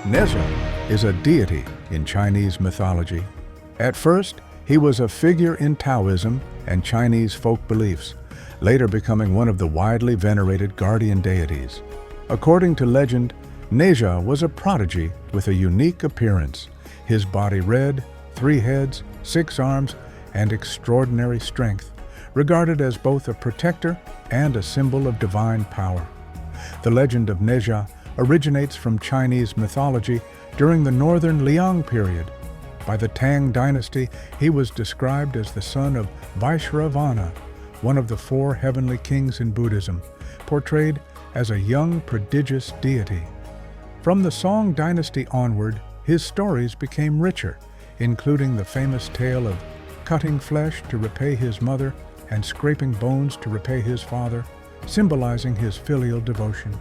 NeZha is a deity in Chinese mythology. At first, he was a figure in Taoism and Chinese folk beliefs, later becoming one of the widely venerated guardian deities. According to legend, NeZha was a prodigy with a unique appearance, his body red, 3 heads, 6 arms, and extraordinary strength, regarded as both a protector and a symbol of divine power. The legend of NeZha originates from Chinese mythology during the northern Liang period. By the Tang dynasty, he was described as the son of Vaishravana, one of the 4 heavenly kings in Buddhism, portrayed as a young, prodigious deity. From the Song dynasty onward, his stories became richer, including the famous tale of cutting flesh to repay his mother and scraping bones to repay his father, symbolizing his filial devotion.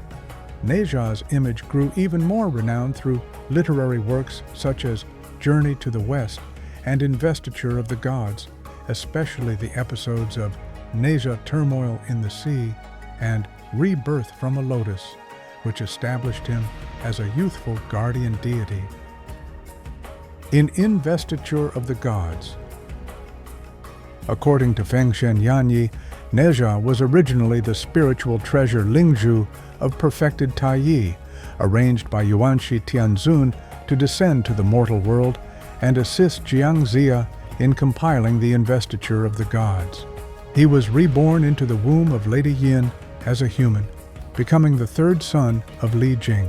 NeZha's image grew even more renowned through literary works such as Journey to the West and Investiture of the Gods, especially the episodes of NeZha Turmoil in the Sea and Rebirth from a Lotus, which established him as a youthful guardian deity. In Investiture of the Gods, according to Fengshen Yanyi, NeZha was originally the spiritual treasure Lingzhu of perfected Taiyi, arranged by Yuanshi Tianzun to descend to the mortal world and assist Jiangxia in compiling the Investiture of the Gods. He was reborn into the womb of Lady Yin as a human, becoming the 3rd son of Li Jing.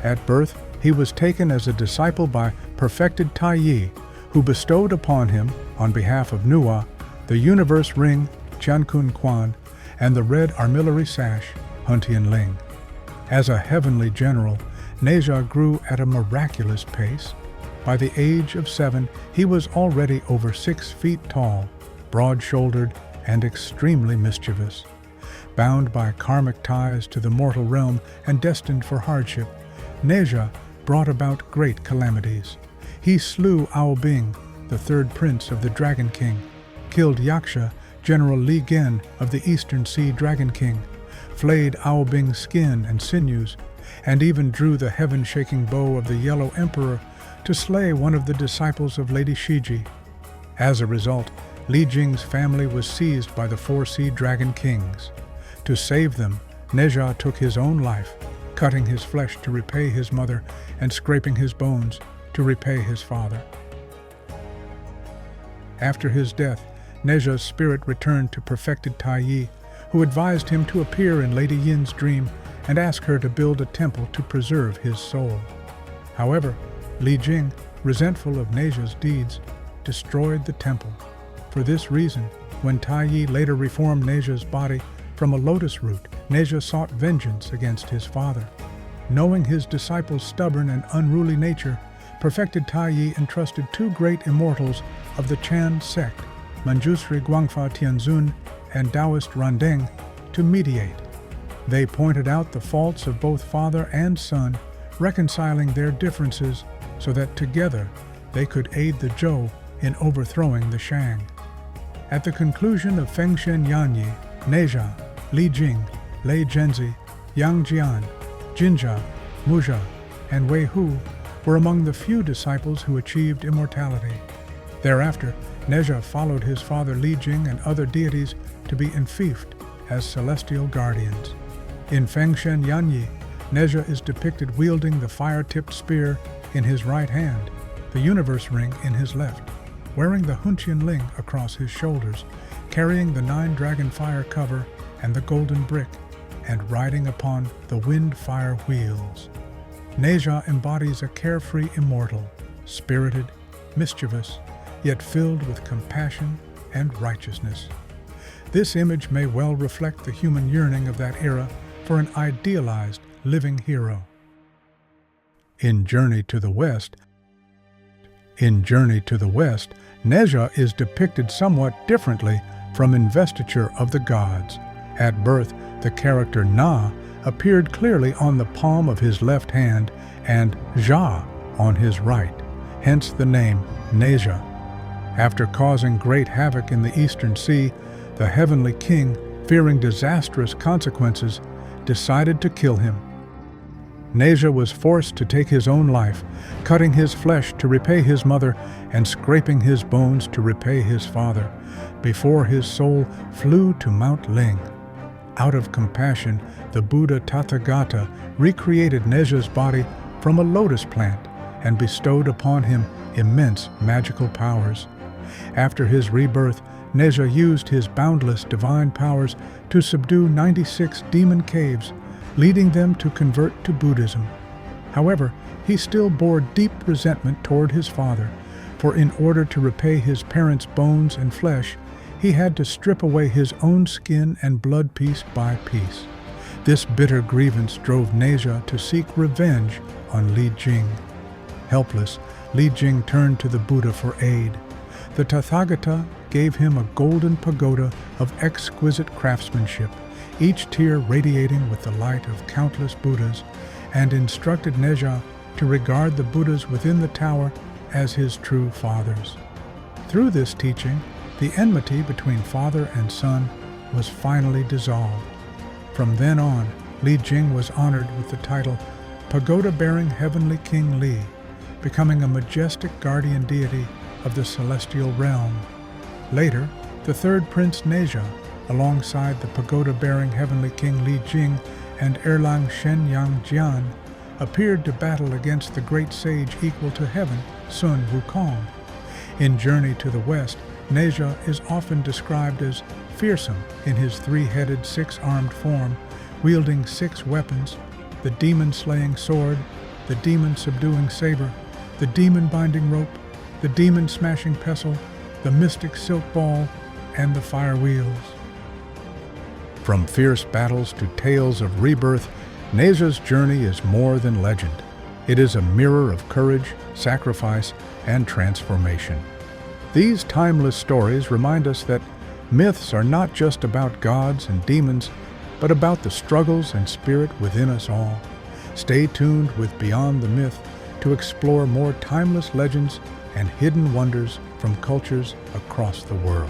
At birth, he was taken as a disciple by perfected Taiyi, who bestowed upon him, on behalf of Nuwa, the universe ring, Qiankun Quan, and the red armillary sash, Huntian Ling. As a heavenly general, NeZha grew at a miraculous pace. By the age of 7, he was already over 6 feet tall, broad-shouldered, and extremely mischievous. Bound by karmic ties to the mortal realm and destined for hardship, NeZha brought about great calamities. He slew Ao Bing, the 3rd prince of the Dragon King, killed Yaksha, General Li Gen of the Eastern Sea Dragon King, flayed Ao Bing's skin and sinews, and even drew the heaven-shaking bow of the Yellow Emperor to slay one of the disciples of Lady Shiji. As a result, Li Jing's family was seized by the 4 Sea Dragon Kings. To save them, NeZha took his own life, cutting his flesh to repay his mother and scraping his bones to repay his father. After his death, NeZha's spirit returned to perfected Taiyi, who advised him to appear in Lady Yin's dream and ask her to build a temple to preserve his soul. However, Li Jing, resentful of NeZha's deeds, destroyed the temple. For this reason, when Taiyi later reformed NeZha's body from a lotus root, NeZha sought vengeance against his father. Knowing his disciple's stubborn and unruly nature, perfected Taiyi entrusted 2 great immortals of the Chan sect, Manjusri Guangfa Tianzun and Taoist Randeng, to mediate. They pointed out the faults of both father and son, reconciling their differences so that together they could aid the Zhou in overthrowing the Shang. At the conclusion of Fengshen Yanyi, NeZha, Li Jing, Lei Zhenzi, Yang Jian, Jinzha, Muzha, and Wei Hu were among the few disciples who achieved immortality. Thereafter, NeZha followed his father Li Jing and other deities to be enfeoffed as celestial guardians. In Fengshen Yanyi, NeZha is depicted wielding the fire-tipped spear in his right hand, the universe ring in his left, wearing the Huntian Ling across his shoulders, carrying the 9-dragon fire cover and the golden brick, and riding upon the wind-fire wheels. NeZha embodies a carefree immortal, spirited, mischievous, yet filled with compassion and righteousness. This image may well reflect the human yearning of that era for an idealized, living hero. In Journey to the West, NeZha is depicted somewhat differently from Investiture of the Gods. At birth, the character Na appeared clearly on the palm of his left hand and Zha on his right, hence the name NeZha. After causing great havoc in the Eastern Sea, the heavenly king, fearing disastrous consequences, decided to kill him. NeZha was forced to take his own life, cutting his flesh to repay his mother and scraping his bones to repay his father, before his soul flew to Mount Ling. Out of compassion, the Buddha Tathagata recreated NeZha's body from a lotus plant and bestowed upon him immense magical powers. After his rebirth, NeZha used his boundless divine powers to subdue 96 demon caves, leading them to convert to Buddhism. However, he still bore deep resentment toward his father, for in order to repay his parents' bones and flesh, he had to strip away his own skin and blood piece by piece. This bitter grievance drove NeZha to seek revenge on Li Jing. Helpless, Li Jing turned to the Buddha for aid. The Tathagata gave him a golden pagoda of exquisite craftsmanship, each tier radiating with the light of countless Buddhas, and instructed NeZha to regard the Buddhas within the tower as his true fathers. Through this teaching, the enmity between father and son was finally dissolved. From then on, Li Jing was honored with the title Pagoda-bearing Heavenly King Li, becoming a majestic guardian deity of the celestial realm. Later, the third prince NeZha, alongside the pagoda-bearing Heavenly King Li Jing and Erlang Shen Yang Jian, appeared to battle against the great sage equal to heaven, Sun Wukong. In Journey to the West, NeZha is often described as fearsome in his three-headed, six-armed form, wielding 6 weapons: the demon-slaying sword, the demon-subduing saber, the demon-binding rope, the demon-smashing pestle, the mystic silk ball, and the fire wheels. From fierce battles to tales of rebirth, NeZha's journey is more than legend. It is a mirror of courage, sacrifice, and transformation. These timeless stories remind us that myths are not just about gods and demons, but about the struggles and spirit within us all. Stay tuned with Beyond the Myth to explore more timeless legends and hidden wonders from cultures across the world.